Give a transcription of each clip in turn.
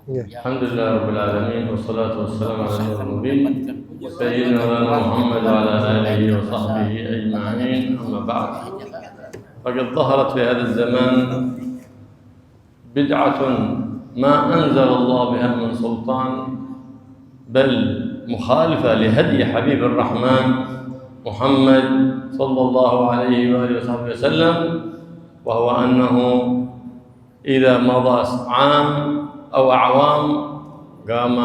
الحمد لله رب العالمين والصلاة والسلام على النور المبين سيدنا محمد وعلى آله وصحبه أجمعين. أما بعد، فقد ظهرت في هذا الزمان بدعة ما أنزل الله بها من سلطان، بل مخالفة لهدي حبيب الرحمن محمد صلى الله عليه وآله وصحبه وسلم، وهو أنه إذا مضى عام أو أعوام قام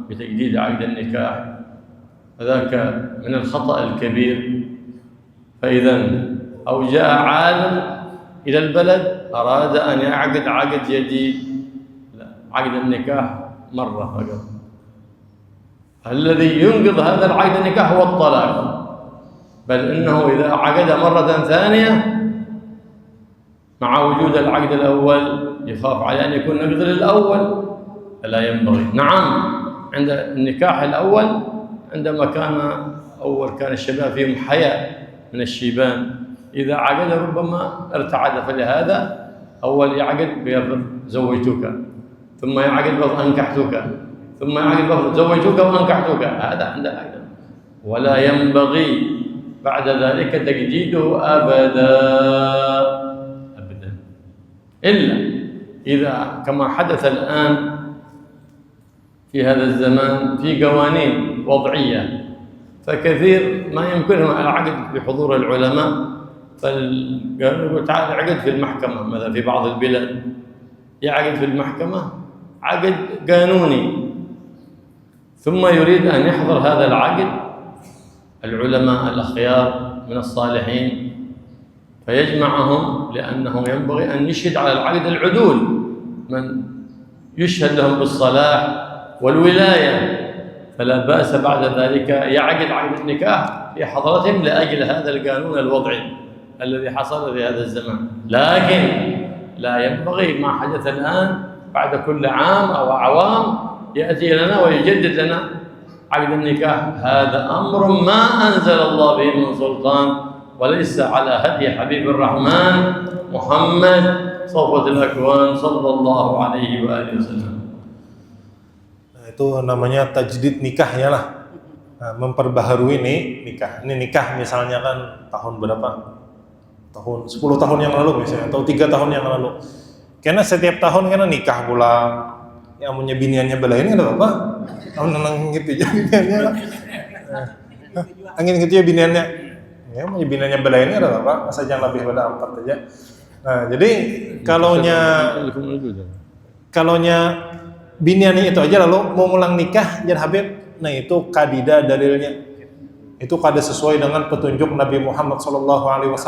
بتجديد عقد النكاح، فذاك من الخطأ الكبير. فإذا أو جاء عالم إلى البلد أراد أن يعقد عقد جديد، لا، عقد النكاح مرة فقط. الذي ينقض هذا العقد النكاح هو الطلاق، بل إنه إذا عقد مرة ثانية مع وجود العقد الأول يخاف على أن يكون نقض للأول، فلا ينبغي. نعم، عند النكاح الأول عندما كان كان الشباب فيهم حياء من الشيبان، إذا عقد ربما ارتعد، فلهذا أول يعقد بلفظ زوجتك، ثم يعقد بلفظ أنكحتك، ثم يعقد بلفظ زوجتك وأنكحتك، هذا عند العقد. ولا ينبغي بعد ذلك تجديده أبدا إلا إذا كما حدث الآن في هذا الزمان في قوانين وضعية، فكثير ما يمكنهم العقد بحضور العلماء، فقالوا تعال عقد في المحكمة. مثلا في بعض البلاد يعقد في المحكمة عقد قانوني، ثم يريد أن يحضر هذا العقد العلماء الأخيار من الصالحين فيجمعهم، لأنه ينبغي أن يشهد على العقد العدول، من يشهد لهم بالصلاح والولاية، فلا بأس بعد ذلك يعقد عقد النكاح في حضرتهم لأجل هذا القانون الوضعي الذي حصل في هذا الزمان. لكن لا ينبغي ما حدث الآن بعد كل عام أو أعوام يأتي لنا ويجدد لنا عقد النكاح. هذا أمر ما أنزل الله به من سلطان، وليس على هدي حبيب الرحمن محمد صفوة الأكوان صلى الله عليه وآله وسلم. Itu namanya tajdid nikahnya lah. Nah, memperbaharui nikah. Ini nikah misalnya kan tahun berapa? 10 tahun yang lalu misalnya, atau 3 tahun yang lalu. Karena setiap tahun kan nikah pula. Yang punya biniannya belain kan apa? Nang gitu ya biniannya lah. Angin gitu ya biniannya. Ya punya biniannya belain kan apa? Masa jangan lebih pada 4 aja. Nah, jadi kalaunya biniannya itu aja lalu mau ngulang nikah jadi Habib, nah itu kadida dalilnya, itu kada sesuai dengan petunjuk Nabi Muhammad SAW.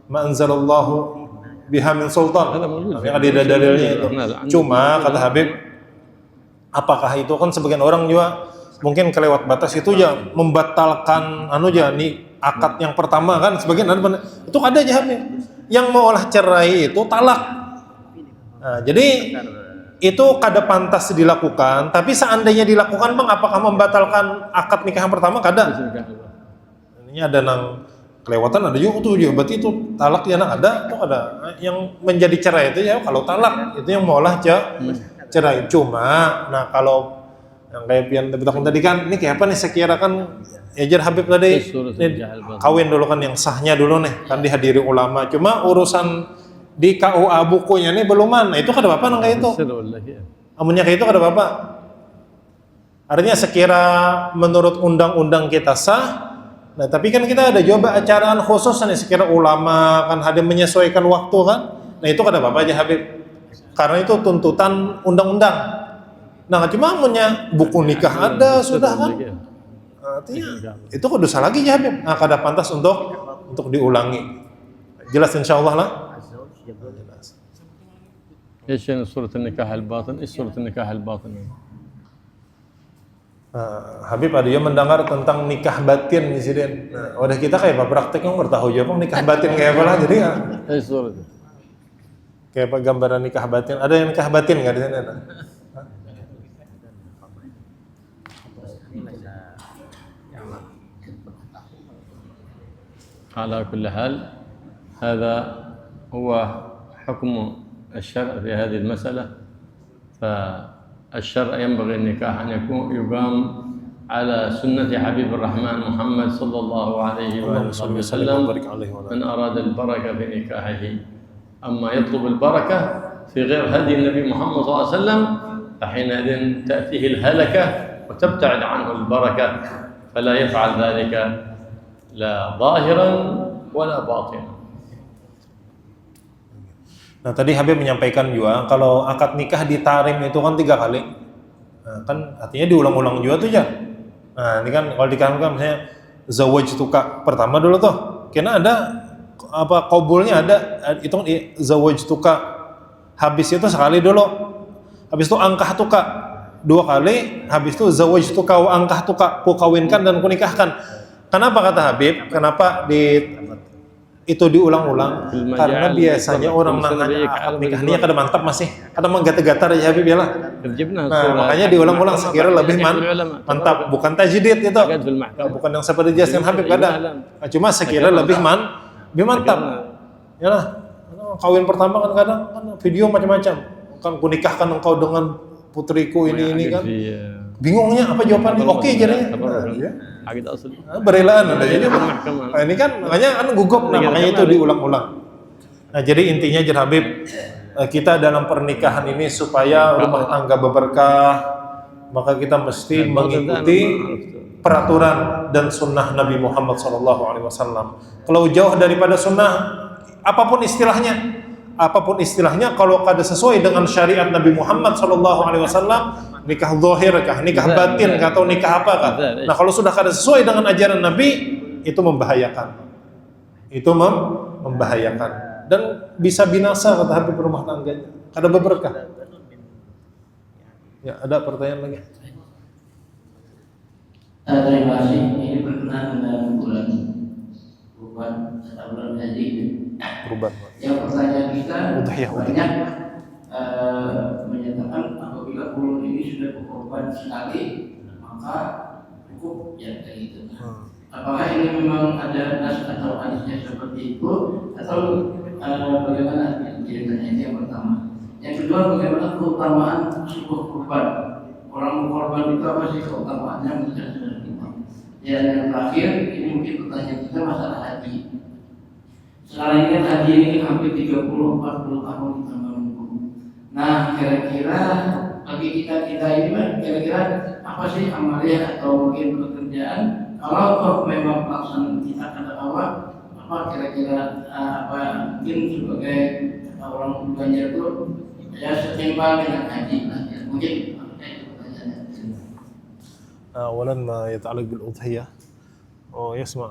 Ma'anzalallahu biha min sultan, yang kadida dalilnya itu. Cuma kata Habib, apakah itu kan sebagian orang juga mungkin kelewat batas itu ya membatalkan nih akad yang pertama kan, sebagian ada itu ada aja Habib yang mau olah cerai itu talak. Nah, jadi itu kada pantas dilakukan, tapi seandainya dilakukan Bang, apakah membatalkan akad nikah yang pertama? Kada. Ini ada nang kelewatan, ada juga tuh juga, berarti itu talak ya nang ada, tuh ada yang menjadi cerai itu ya kalau talak itu yang mengolah cerai. Cuma, nah kalau yang kayak pian tadi kan, ini kayak apa nih sekira kan Ejar Habib tadi kawin dulu kan yang sahnya dulu nih kan dihadiri ulama. Cuma urusan di KUA bukunya nih beluman, nah itu kada apa nang kayak itu. Amunnya kayak itu kada apa. Artinya sekira menurut undang-undang kita sah. Nah, tapi kan kita ada juga acaraan khusus nih sekira ulama kan ada menyesuaikan waktu kan. Nah, itu kada apa aja Habib. Karena itu tuntutan undang-undang. Nah, cuma amunnya buku nikah ada sudah kan. Artinya itu kada dosa lagi ya Habib. Nah, kada pantas untuk diulangi. Jelas insyaallah lah. ايش صورة النكاح الباطن؟ ايش صورة النكاح الباطن؟ Habib ada yang mendengar tentang nikah batin di sini. Nah, udah kita kayak apa prakteknya nggak tahu aja Bang nikah batin kayak apa lah. Jadi ايش صورته؟ kayak apa gambaran nikah batin? Ada yang nikah batin nggak di sini? على كل حال هذا هو حكم الشرع في هذه المسألة. الشرع ينبغي النكاح أن يقام على سنة حبيب الرحمن محمد صلى الله عليه وسلم. من أراد البركة في نكاحه. أما يطلب البركة في غير هدي النبي محمد صلى الله عليه وسلم فحينئذ تأتيه الهلكة وتبتعد عنه البركة، فلا يفعل ذلك لا ظاهرا ولا باطنا. Nah tadi Habib menyampaikan juga kalau akad nikah ditarim itu kan 3 kali. Nah, kan artinya diulang-ulang juga tuh ya. Nah ini kan kalau dikatakan misalnya zawajtuka pertama dulu tuh, karena ada apa qabulnya ada itu zawajtuka, habis itu sekali dulu, habis itu angkahtuka 2 kali, habis itu zawajtuka wa angkahtuka, ku kawinkan dan ku nikahkan. Kenapa kata Habib? Kenapa itu diulang-ulang? Karena biasanya orang nanya nikah ini kada mantap masih, kada menggatar-gatar ya Habib ya lah. Nah, makanya diulang-ulang sekira lebih mantap, bukan tajdid itu. Bukan yang seperti dijelaskan Habib kadang. Cuma sekira lebih mantap. Ya lah. Kawin pertama kan kadang kan video macam-macam. Kan ku nikahkan engkau dengan putriku ini kan. Bingungnya apa jawabannya? Oke jadinya. Berelaan ada jadi. Nah, ini kan makanya kan gugup, nah makanya itu diulang-ulang. Nah jadi intinya Jar Habib, kita dalam pernikahan ini supaya rumah tangga berberkah, maka kita mesti mengikuti peraturan dan sunnah Nabi Muhammad SAW. Kalau jauh daripada sunnah, apapun istilahnya, kalau kada sesuai dengan syariat Nabi Muhammad SAW, nikah zahir kah, nikah batin kah, atau nikah apa kah? Nah kalau sudah kada sesuai dengan ajaran Nabi, itu membahayakan. Dan bisa binasa kata Habib rumah tangganya. Kada berberkah. Ya, ada pertanyaan lagi? Terima kasih. Ini berkenaan dengan bulan haji. Kurban. Yang pertanyaan kita banyak menyatakan apabila bulan ini sudah berkorban sekali maka cukup ya kayak gitu. Apakah ini memang ada nas atau hadisnya seperti itu atau bagaimana ceritanya? Itu yang pertama. Yang kedua, bagaimana keutamaan sebuah kurban? Orang berkorban itu apa sih keutamaannya menurut saudara kita? Dan yang terakhir, ini mungkin pertanyaan kita masalah haji. Sekarang ini haji ini hampir 30-40 tahun kita menunggu. Nah, kira-kira bagi kita ini kira-kira apa sih amalia atau mungkin pekerjaan? Kalau memang pelaksanaan kita pada awal, apa kira-kira mungkin sebagai orang Banjar itu ya setimpal dengan haji mungkin itu pertanyaannya. أولا ما يتعلق بالأضحية ويسمع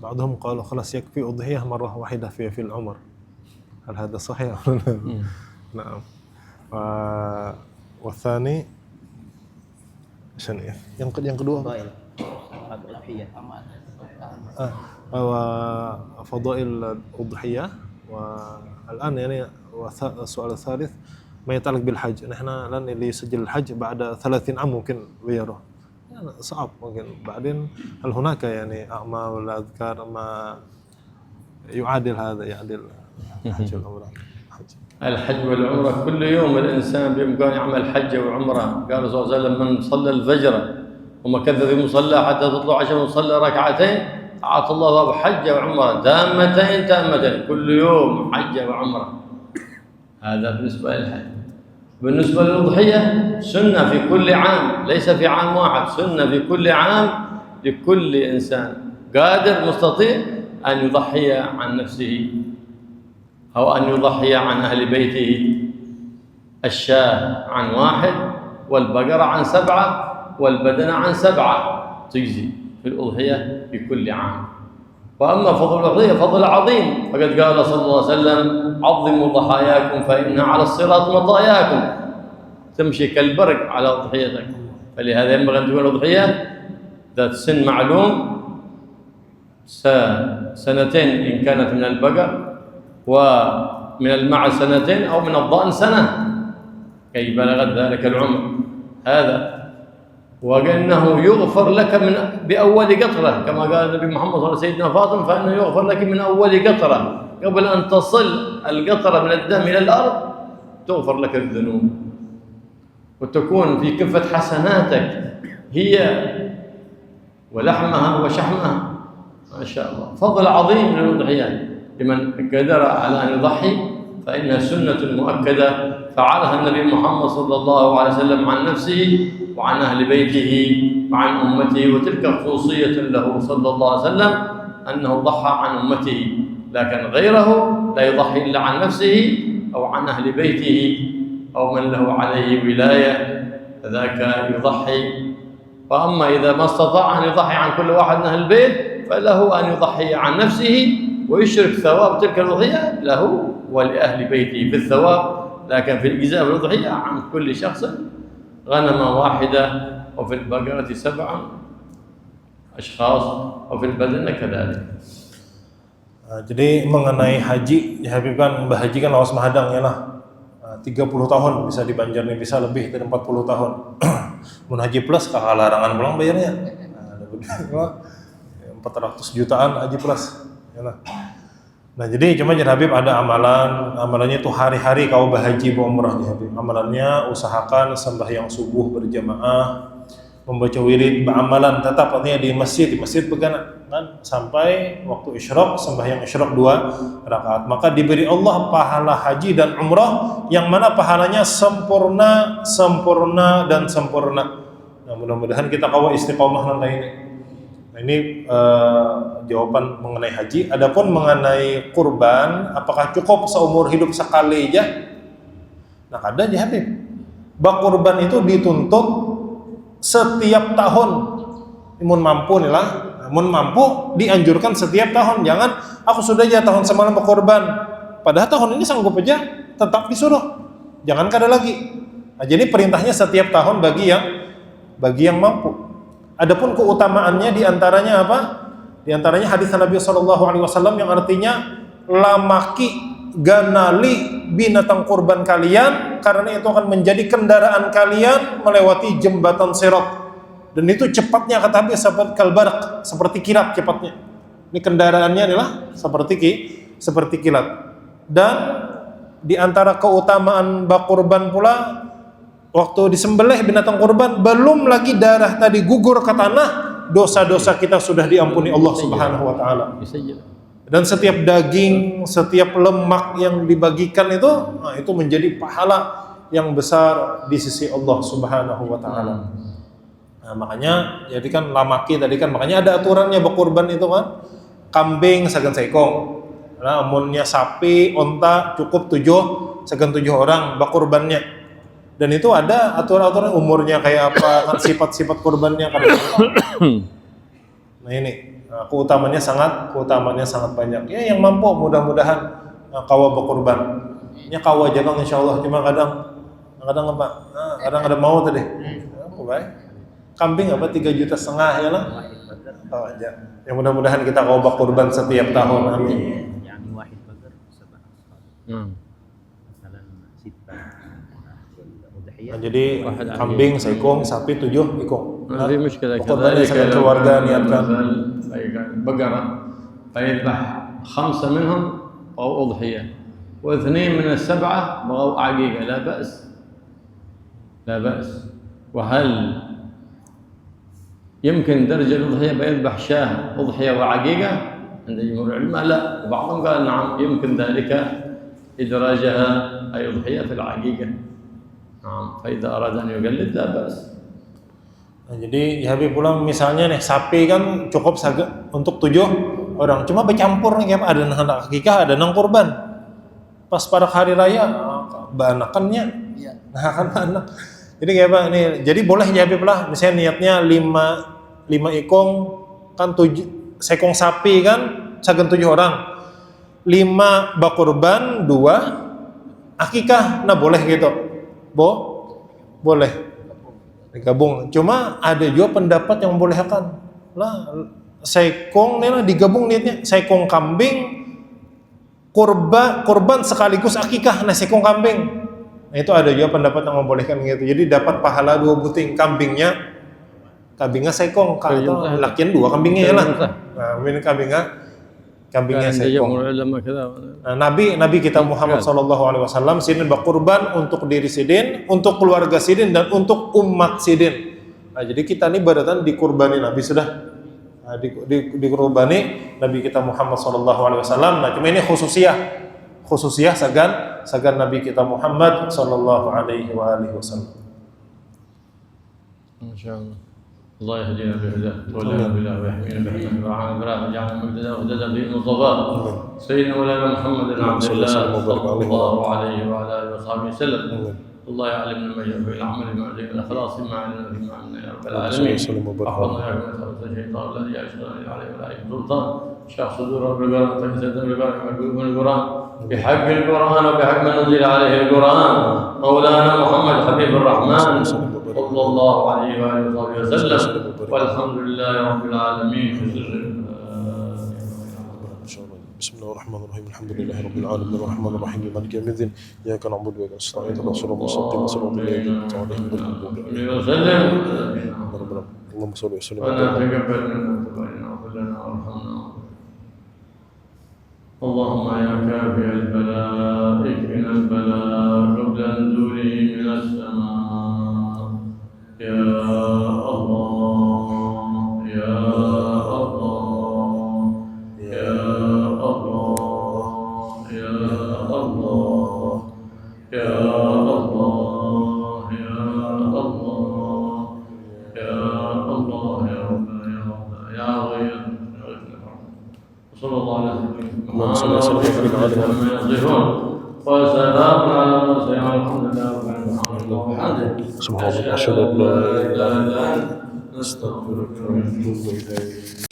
بعضهم قالوا خلاص يكفي أضحية مرة واحدة في العمر. هل هذا صحيح؟ نعم. والثاني عشان yang kedua فضائل الأضحية. والآن يعني السؤال الثالث ما يتعلق بالحج. نحن الآن اللي يسجل الحج بعد 30 عام ممكن غيره يعني صعب ممكن. بعدين هل هناك يعني أعمال ولا أذكار ما يعادل هذا يعادل الحج والعمرة؟ الحج والعمرة كل يوم الإنسان بإمكانه يعمل حج وعمرة. قال الرسول صلى الله عليه وسلم من صلى الفجر ومكث في مصلى حتى تطلع الشمس وصلى ركعتين أعطى الله له حج وعمرة تامتين كل يوم حج وعمرة. هذا بالنسبة للحج. بالنسبة للأضحية سنة في كل عام، ليس في عام واحد، سنة في كل عام لكل إنسان قادر مستطيع أن يضحي عن نفسه أو أن يضحي عن أهل بيته. الشاة عن 1 والبقرة عن 7 والبدنة عن 7 تجزي في الأضحية في كل عام. وأما فضل الأضحية فضل عظيم، فقد قال صلى الله عليه وسلم عظموا ضحاياكم فإنها على الصراط مطاياكم، تمشي كالبرق على أضحيتك. فلهذا ينبغي أن تكون الأضحية ذات سن معلوم، 2 إن كانت من البقر، ومن المعز 2 أو من الضأن 1 كي بلغت ذلك العمر هذا. وأنه يغفر لك بأول قطرة كما قال النبي محمد صلى الله عليه وسلم سيدنا فاطمة، فإنه يغفر لك من أول قطرة قبل أن تصل القطرة من الدم إلى الأرض تغفر لك الذنوب. وتكون في كفة حسناتك هي ولحمها وشحمها، ما شاء الله. فضل عظيم للأضحية لمن قدر على أن يضحي، فإنها سنة مؤكدة فعلها النبي محمد صلى الله عليه وسلم عن نفسه وعن أهل بيته وعن أمته، وتلك خصوصية له صلى الله عليه وسلم أنه ضحى عن أمته، لكن غيره لا يضحي إلا عن نفسه أو عن أهل بيته أو من له عليه ولاية، فذاك يضحي. وأما إذا ما استطاع أن يضحي عن كل واحد من أهل البيت فله أن يضحي عن نفسه ويشرك ثواب تلك الأضحية له ولأهل بيته في الثواب، لكن في الإجزاء بالأضحية عن كل شخص غنمة واحدة، وفي البقرة 7 أشخاص، وفي البدنة كذلك. Jadi mengenai haji, ya Habib kan Mbah Haji kan lawas mahadang ya lah. 30 tahun bisa di Banjar nih, bisa lebih dari 40 tahun. Mun haji plus kakak larangan pulang bayarnya. 400 jutaan haji plus ya lah. Nah jadi cuma Jan Habib ada amalannya itu hari-hari kau berhaji umrah ya Habib. Amalannya usahakan sembahyang subuh berjamaah, membaca wirid, beramalan tetap artinya di masjid begana kan sampai waktu isyraq, sembahyang isyraq 2 rakaat. Maka diberi Allah pahala haji dan umrah yang mana pahalanya sempurna. Nah mudah-mudahan kita kawa istiqomah nanti ini. Nah ini jawaban mengenai haji. Adapun mengenai kurban, apakah cukup seumur hidup sekali aja? Nah kada aja Habib. Bak kurban itu dituntut setiap tahun. Mun mampu nih lah, mun mampu dianjurkan setiap tahun. Jangan aku sudah aja tahun semalam berkorban, padahal tahun ini sanggup aja, tetap disuruh. Jangan kada lagi. Nah, jadi perintahnya setiap tahun bagi yang mampu. Adapun keutamaannya diantaranya apa? Diantaranya hadis Nabi SAW yang artinya lamaki ganali binatang kurban kalian, karena itu akan menjadi kendaraan kalian melewati jembatan Sirat. Dan itu cepatnya kata Habib seperti kalbarak, seperti kilat cepatnya. Ini kendaraannya adalah seperti kilat. Dan di antara keutamaan bak kurban pula, waktu disembelih binatang kurban, belum lagi darah tadi gugur ke tanah, dosa-dosa kita sudah diampuni Allah Subhanahu wa taala. Dan setiap daging, setiap lemak yang dibagikan itu, nah, itu menjadi pahala yang besar di sisi Allah Subhanahu wa taala. Nah, makanya jadi kan lamaki tadi kan makanya ada aturannya berkurban itu kan. Kambing sagan sekong. Nah, amunnya sapi, onta cukup 7 orang berkurbannya. Dan itu ada aturan-aturan umurnya kayak apa, kan sifat-sifat kurbannya kan. Nah ini keutamanya sangat banyak. Ya yang mampu mudah-mudahan kawa berkurban. Ya kawa jagang insyaallah, cuma kadang apa? Kadang ada mau tadi. Baik. Kambing apa 3,5 juta ya lah. Oh, aja. Ya mudah-mudahan kita kawa berkurban setiap tahun. Amin. Nah, jadi kambing, seekong, sapi 7 ekong. ما في مشكلة كذلك keluarga niatkan بقرة فيذبح 5 منهم أو أضحية، و2 من ال7 بغوا عقيقة، لا بأس. وهل يمكن درجة الأضحية بيذبح شاة أضحية وعقيقة؟ عند جمهور العلماء لا، وبعضهم قال نعم يمكن ذلك إدراجها أي أضحية في العقيقة. فإذا أراد أن يقلد لا بأس. Nah, jadi ya Habib pulang misalnya nih sapi kan cukup untuk 7 orang, cuma bercampur nih kayak ada anak hakikah, ada nang kurban. Pas pada hari raya banakannya, nah kan anak. Jadi kayak apa nih? Jadi boleh ya Habib lah, misalnya niatnya 5 ekong kan 7 sekong sapi kan sagan 7 orang. 5 bakurban, 2 akikah, nah boleh gitu. Boleh digabung. Cuma ada juga pendapat yang membolehkan lah sekong nih lah digabung niatnya sekong kambing kurban sekaligus akikah nah sekong kambing. Nah itu ada juga pendapat yang membolehkan gitu. Jadi dapat pahala 2 buting, kambingnya sekong atau lakian 2 kambingnya ya lah. Nah ini kambingnya kambingnya كان seekor. يجمع العلماء كذا. Nah, Nabi kita Muhammad sallallahu alaihi wasallam sidin berkurban untuk diri sidin, untuk keluarga sidin dan untuk umat sidin. Nah, jadi kita ini berarti dikurbani Nabi sudah. Nah, dikurbani Nabi kita Muhammad sallallahu alaihi wasallam. Nah, cuma ini khususiyah sagan Nabi kita Muhammad sallallahu alaihi wasallam. إن شاء الله. الله يهدينا بهداه ويولينا بالله ويحمينا بحمده ويرعانا براه ويجعلنا مهتدى وهدى في مصطفاه سيدنا مولانا محمد بن عبد الله صلى الله عليه وعلى اله وصحبه وسلم. الله يعلمنا ما يجب العمل ما يجب الاخلاص ما علمنا فيما علمنا يا رب العالمين. احفظنا يا رب الشيطان الذي يعيشنا عليه ولا سلطان شرح صدور رب القرآن تجسد القرآن من القرآن بحق القرآن وبحق من أنزل عليه القرآن مولانا محمد حبيب الرحمن صلى الله عليه وآله وصحبه وسلم والحمد لله رب العالمين. بسم الله الرحمن الرحيم الحمد لله رب العالمين الرحمن الرحيم مالك يوم الدين إياك نعبد وإياك نستعين اهدنا الصراط المستقيم صراط الذين أنعمت عليهم غير المغضوب عليهم. اللهم صل وسلم ربنا تقبل منا وتقبلنا واغفر لنا وارحمنا. اللهم يا كافي البلاء اكفنا البلاء قبل نزوله من السماء يا الله يا الله يا الله يا الله يا الله يا الله يا الله يا رب يا رب يا غير صلى الله عليه وسلم. وسلام على المرسلين والحمد لله رب العالمين. سبحان الله أشهد أن لا إله إلا أنت نستغفرك ونتوب إليك.